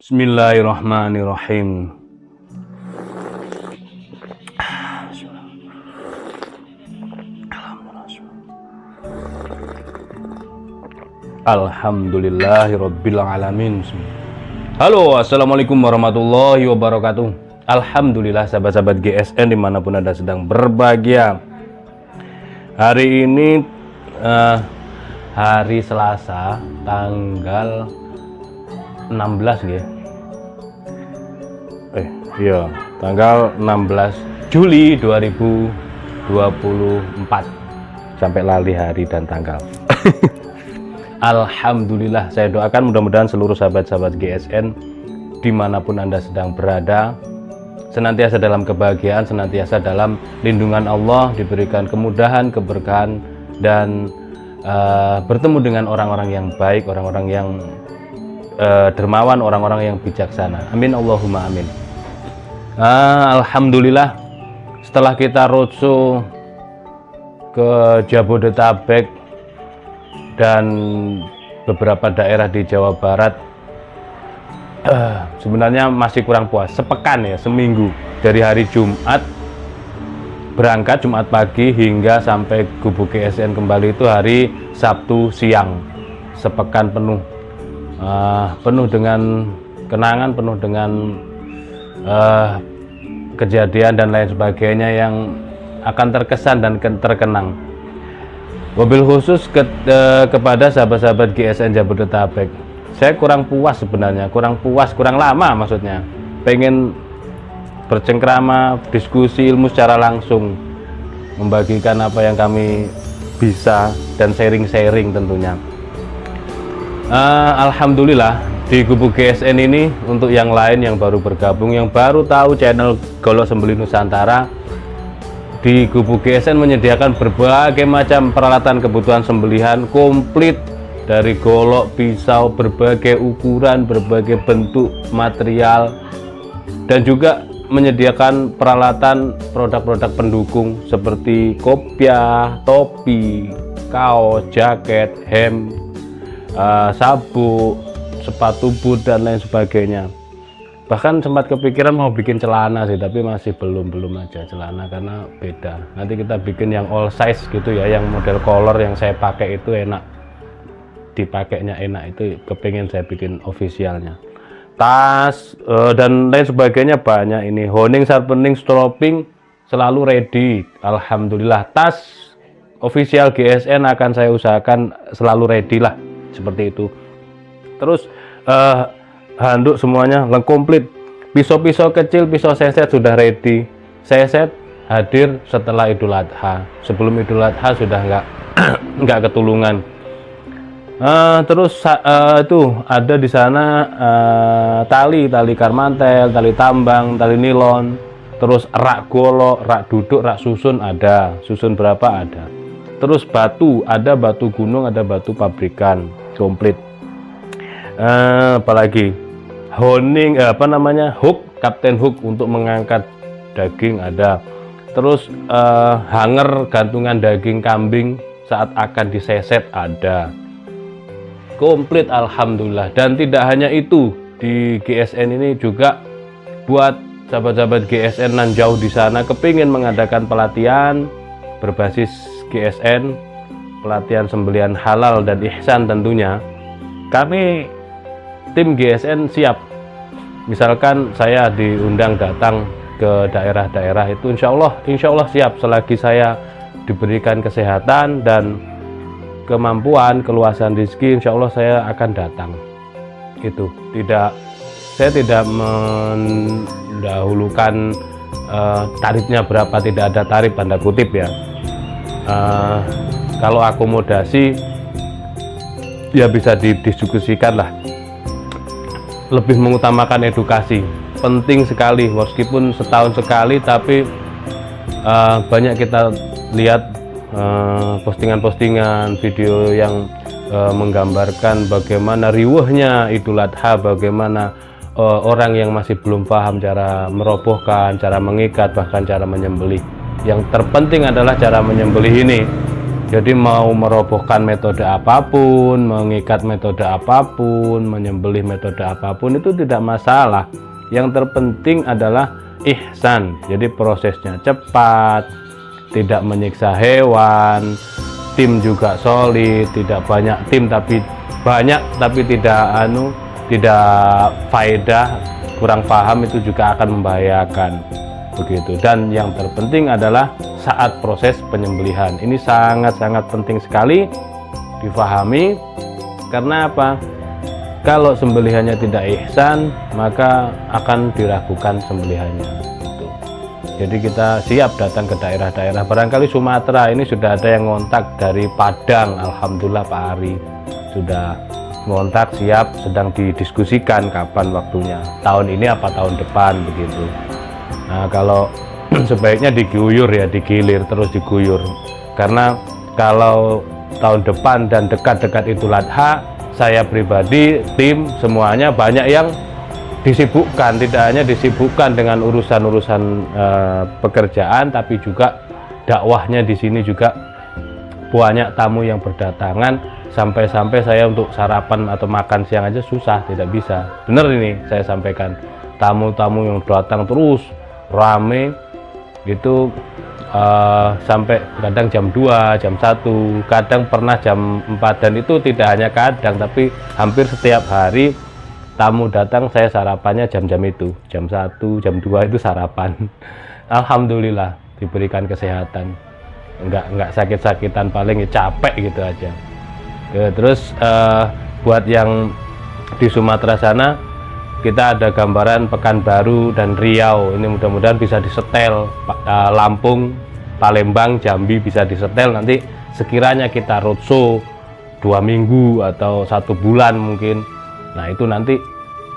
Bismillahirrahmanirrahim. Alhamdulillahirabbil alamin. Halo, assalamualaikum warahmatullahi wabarakatuh. Alhamdulillah sahabat-sahabat GSN dimanapun Anda sedang berbahagia. Hari ini hari Selasa tanggal 16 ya. Iya, tanggal 16 Juli 2024. Sampai lali hari dan tanggal. Alhamdulillah, saya doakan mudah-mudahan seluruh sahabat-sahabat GSN dimanapun Anda sedang berada senantiasa dalam kebahagiaan, senantiasa dalam lindungan Allah, diberikan kemudahan, keberkahan, dan bertemu dengan orang-orang yang baik, orang-orang yang dermawan, orang-orang yang bijaksana. Amin Allahumma amin. Alhamdulillah, setelah kita roadshow ke Jabodetabek dan beberapa daerah di Jawa Barat, sebenarnya masih kurang puas. Sepekan ya, seminggu, dari hari Jumat berangkat Jumat pagi hingga sampai Gubuk GSN kembali itu hari Sabtu siang. Sepekan penuh, penuh dengan kenangan, penuh dengan kejadian dan lain sebagainya yang akan terkesan dan terkenang. Mobil khusus kepada sahabat-sahabat GSN Jabodetabek. Saya kurang puas sebenarnya, kurang lama maksudnya. Pengen bercengkrama, diskusi ilmu secara langsung, membagikan apa yang kami bisa dan sharing-sharing tentunya. Alhamdulillah di Gubuk GSN ini, untuk yang lain yang baru bergabung, yang baru tahu channel Golok Sembelih Nusantara, di Gubuk GSN menyediakan berbagai macam peralatan kebutuhan sembelihan komplit, dari golok, pisau, berbagai ukuran, berbagai bentuk material, dan juga menyediakan peralatan produk-produk pendukung seperti kopiah, topi, kaos, jaket, hem, sabuk, sepatu boot, dan lain sebagainya. Bahkan sempat kepikiran mau bikin celana sih, tapi masih belum aja celana karena beda. Nanti kita bikin yang all size gitu ya, yang model color yang saya pakai itu enak, dipakainya enak, itu kepingin saya bikin officialnya. Tas dan lain sebagainya banyak ini. Honing, sharpening, stropping selalu ready. Alhamdulillah, tas official GSN akan saya usahakan selalu ready lah, seperti itu. Terus handuk semuanya lengkap komplit. Pisau-pisau kecil, pisau seset sudah ready. Seset hadir setelah Idul Adha. Sebelum Idul Adha sudah nggak ketulungan. Terus itu ada di sana tali karmantel, tali tambang, tali nilon, terus rak golok, rak duduk, rak susun ada. Susun berapa ada. Terus batu, ada batu gunung, ada batu pabrikan, komplit. Apalagi honing, hook, kapten hook untuk mengangkat daging ada. Terus hanger gantungan daging kambing saat akan diseset ada. Komplit alhamdulillah. Dan tidak hanya itu, di GSN ini juga buat sahabat-sahabat GSN nan jauh di sana kepingin mengadakan pelatihan berbasis GSN, pelatihan sembelihan halal dan ihsan tentunya. Kami tim GSN siap. Misalkan saya diundang datang ke daerah-daerah itu, insya Allah siap selagi saya diberikan kesehatan dan kemampuan, keluasan rezeki, insya Allah saya akan datang. Itu saya tidak mendahulukan tarifnya berapa, tidak ada tarif tanda kutip ya. Kalau akomodasi ya bisa didiskusikan lah. Lebih mengutamakan edukasi, penting sekali, meskipun setahun sekali, tapi banyak kita lihat postingan-postingan video yang menggambarkan bagaimana riuhnya Idul Adha, bagaimana orang yang masih belum paham cara merobohkan, cara mengikat, bahkan cara menyembelih. Yang terpenting adalah cara menyembelih ini. Jadi mau merobohkan metode apapun, mengikat metode apapun, menyembelih metode apapun itu tidak masalah. Yang terpenting adalah ihsan. Jadi prosesnya cepat, tidak menyiksa hewan, tim juga solid, tidak banyak tim tapi banyak tapi tidak faedah, kurang paham itu juga akan membahayakan begitu. Dan yang terpenting adalah saat proses penyembelihan ini sangat-sangat penting sekali difahami. Karena apa? Kalau sembelihannya tidak ihsan maka akan diragukan sembelihannya gitu. Jadi kita siap datang ke daerah-daerah, barangkali Sumatera ini sudah ada yang ngontak dari Padang. Alhamdulillah Pak Ari sudah ngontak, siap, sedang didiskusikan kapan waktunya, tahun ini apa tahun depan begitu. Nah, kalau sebaiknya diguyur ya, digilir terus diguyur. Karena kalau tahun depan dan dekat-dekat Idul Adha, saya pribadi, tim semuanya banyak yang disibukkan, tidak hanya disibukkan dengan urusan-urusan pekerjaan, tapi juga dakwahnya di sini juga banyak tamu yang berdatangan, sampai-sampai saya untuk sarapan atau makan siang aja susah, tidak bisa. Bener ini saya sampaikan, tamu-tamu yang datang terus rame gitu, sampai kadang jam 2, jam 1, kadang pernah jam 4, dan itu tidak hanya kadang tapi hampir setiap hari tamu datang, saya sarapannya jam-jam itu, jam 1, jam 2 itu sarapan. Alhamdulillah diberikan kesehatan, enggak sakit-sakitan, paling capek gitu aja. Terus buat yang di Sumatera sana, kita ada gambaran Pekanbaru dan Riau, ini mudah-mudahan bisa disetel. Lampung, Palembang, Jambi bisa disetel. Nanti sekiranya kita roadshow 2 minggu atau 1 bulan mungkin, nah itu nanti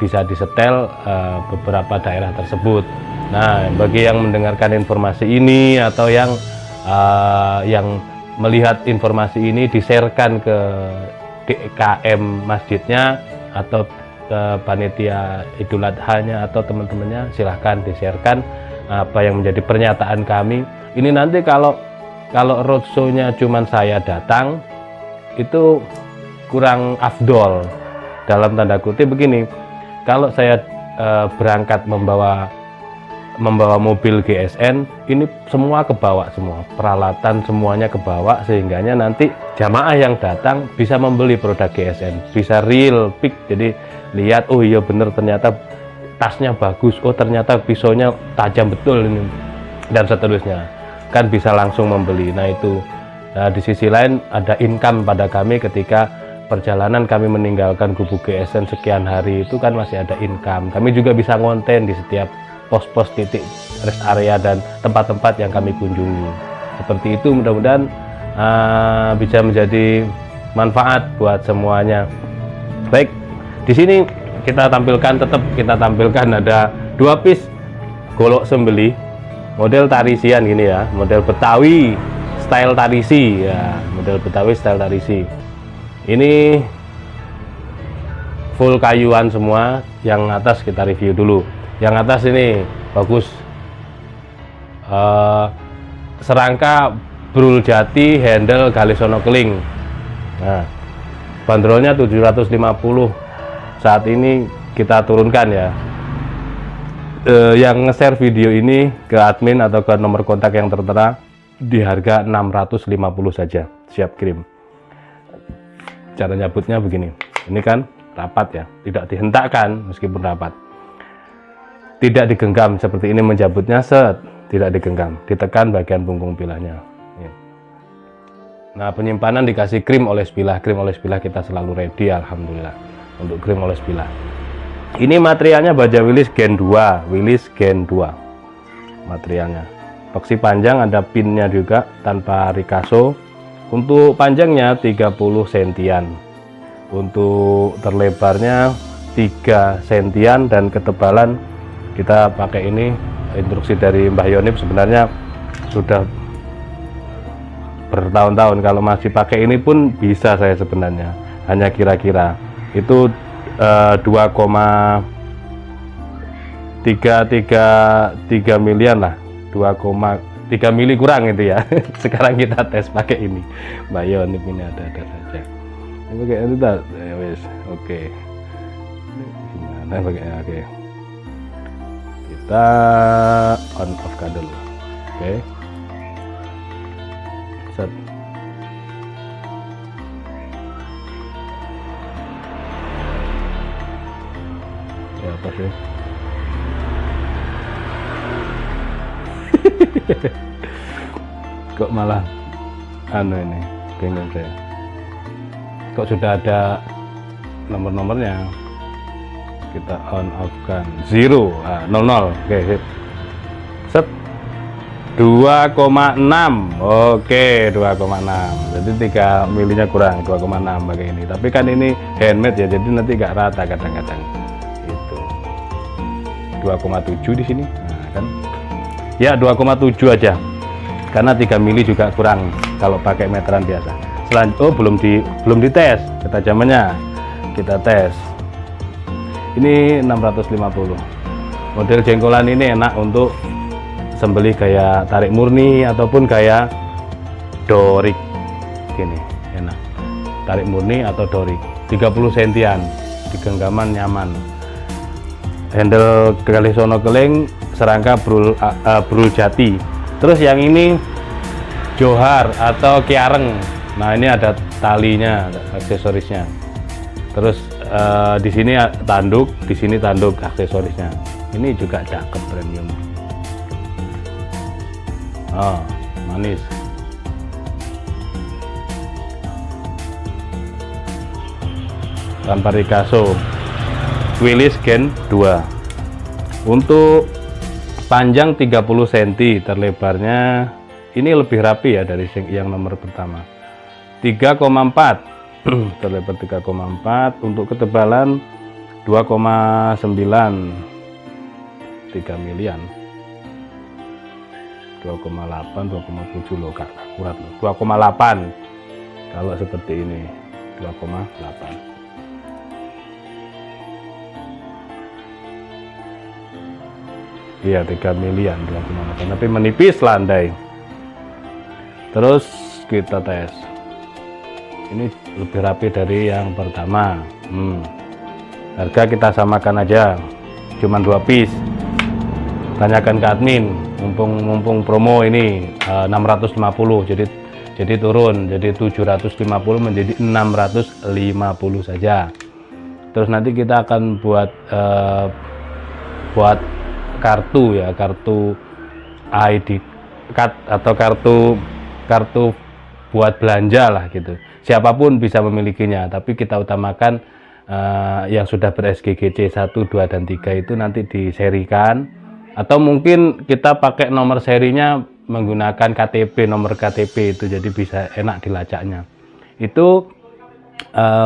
bisa disetel beberapa daerah tersebut. Nah, bagi yang mendengarkan informasi ini atau yang melihat informasi ini, di-sharekan ke DKM masjidnya atau ke panitia Idul Adha-nya atau teman-temannya, silahkan di-sharekan apa yang menjadi pernyataan kami. Ini nanti kalau roadshow-nya cuman saya datang, itu kurang afdol. Dalam tanda kutip begini, kalau saya berangkat membawa mobil GSN, ini semua kebawa, semua peralatan semuanya kebawa, sehingganya nanti jamaah yang datang bisa membeli produk GSN, bisa real pick, jadi lihat, oh iya bener ternyata tasnya bagus, oh ternyata pisaunya tajam betul ini, dan seterusnya, kan bisa langsung membeli. Nah itu, di sisi lain ada income pada kami ketika perjalanan kami meninggalkan gubuk GSN sekian hari, itu kan masih ada income. Kami juga bisa ngonten di setiap pos-pos titik rest area dan tempat-tempat yang kami kunjungi. Seperti itu, mudah-mudahan bisa menjadi manfaat buat semuanya. Baik, di sini kita tampilkan ada 2 piece golok sembelih model tarisian gini ya, model Betawi style tarisi ya, model Betawi style tarisi. Ini full kayuan semua. Yang atas kita review dulu. Yang atas ini bagus, serangka brul jati, handle Galisono keling. Nah, bandrolnya 750. Saat ini kita turunkan ya. Yang nge-share video ini ke admin atau ke nomor kontak yang tertera di harga 650 saja, siap kirim. Cara nyabutnya begini, ini kan rapat ya, tidak dihentakkan meskipun rapat, tidak digenggam seperti ini, menjabutnya set, tidak digenggam, ditekan bagian punggung pilahnya. Nah, penyimpanan dikasih krim oles bilah. Krim oles bilah kita selalu ready, alhamdulillah, untuk krim oles bilah. Ini materialnya baja Willys Gen 2, Willys Gen 2 materialnya. Peksi panjang, ada pinnya juga tanpa rikaso. Untuk panjangnya 30 sentian, untuk terlebarnya 3 sentian, dan ketebalan kita pakai ini, instruksi dari Mbah Yonip sebenarnya sudah bertahun-tahun. Kalau masih pakai ini pun bisa saya sebenarnya, hanya kira-kira itu 2,3 miliar lah, 3 mili kurang itu ya. Sekarang kita tes pakai ini Bionip, ini ada saja ini pakai itu tak ya wes. Oke, gimana pakai? Oke, kita on off kan dulu. Oke, set. Ya apa sih? Kok malah ini bingung saya, kok sudah ada nomor-nomornya. Kita on off kan 0, 00. Oke, sip. Set 2,6. Oke, 2,6. Jadi 3 milinya kurang, 2,6 pakai ini. Tapi kan ini handmade ya, jadi nanti nggak rata kadang-kadang. Itu 2,7 di sini. Nah, kan. Ya 2,7 aja. Karena 3 mili juga kurang kalau pakai meteran biasa. Selanjutnya belum dites ketajamannya. Kita tes. Ini 650. Model jengkolan ini enak untuk sembelih kayak tarik murni ataupun kayak dorik. Gini, enak. Tarik murni atau dorik. 30 sentian. Di genggaman nyaman. Handle kali sono keling, serangka brul jati. Terus yang ini johar atau kiareng. Nah, ini ada talinya, ada aksesorisnya. Terus di sini tanduk, di sini tanduk aksesorisnya. Ini juga cakep, premium. Oh, manis. Tanpa Picasso. Willis Gen 2. Untuk panjang 30 cm, terlebarnya ini lebih rapi ya dari yang nomor pertama. 3,4. Terlebar 3,4. Untuk ketebalan 2,9, 3 milian. 2,8, 2,7 loh, Kak. Akurat loh. 2,8. Kalau seperti ini 2,8. Iya, 3 milian, 2,8. Tapi menipis landai. Terus kita tes. Ini lebih rapi dari yang pertama. Harga kita samakan aja, cuman 2 piece. Tanyakan ke admin, mumpung promo ini 650, jadi turun, jadi 750 menjadi 650 saja. Terus nanti kita akan buat kartu ya, kartu ID card atau kartu buat belanja lah gitu. Siapapun bisa memilikinya, tapi kita utamakan yang sudah ber-SGGC 1, 2, dan 3 itu nanti diserikan, atau mungkin kita pakai nomor serinya menggunakan KTP, nomor KTP itu, jadi bisa enak dilacaknya. Itu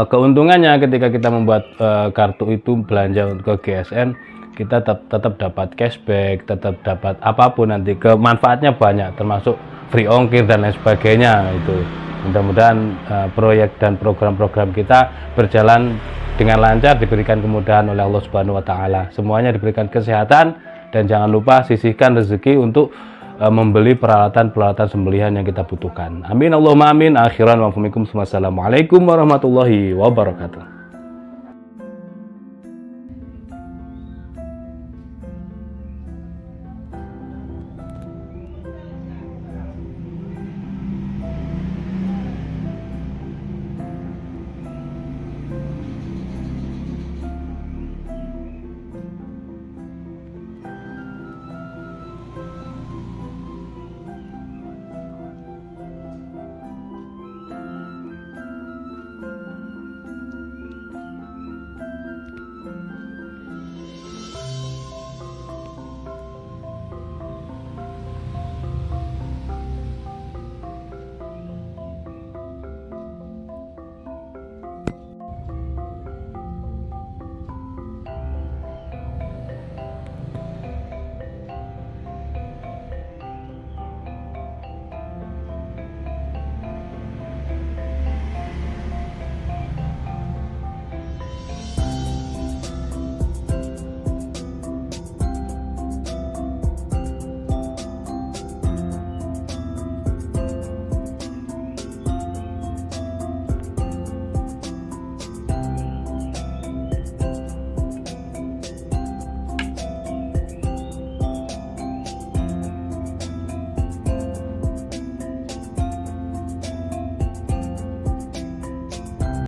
keuntungannya ketika kita membuat kartu itu belanja ke GSN, kita tetap dapat cashback, tetap dapat apapun nanti, kemanfaatnya banyak, termasuk free ongkir dan lain sebagainya. Itu mudah-mudahan proyek dan program-program kita berjalan dengan lancar, diberikan kemudahan oleh Allah Subhanahu wa Ta'ala. Semuanya diberikan kesehatan, dan jangan lupa sisihkan rezeki untuk membeli peralatan-peralatan sembelihan yang kita butuhkan. Amin Allahumma amin. Akhiran wa assalamualaikum warahmatullahi wabarakatuh.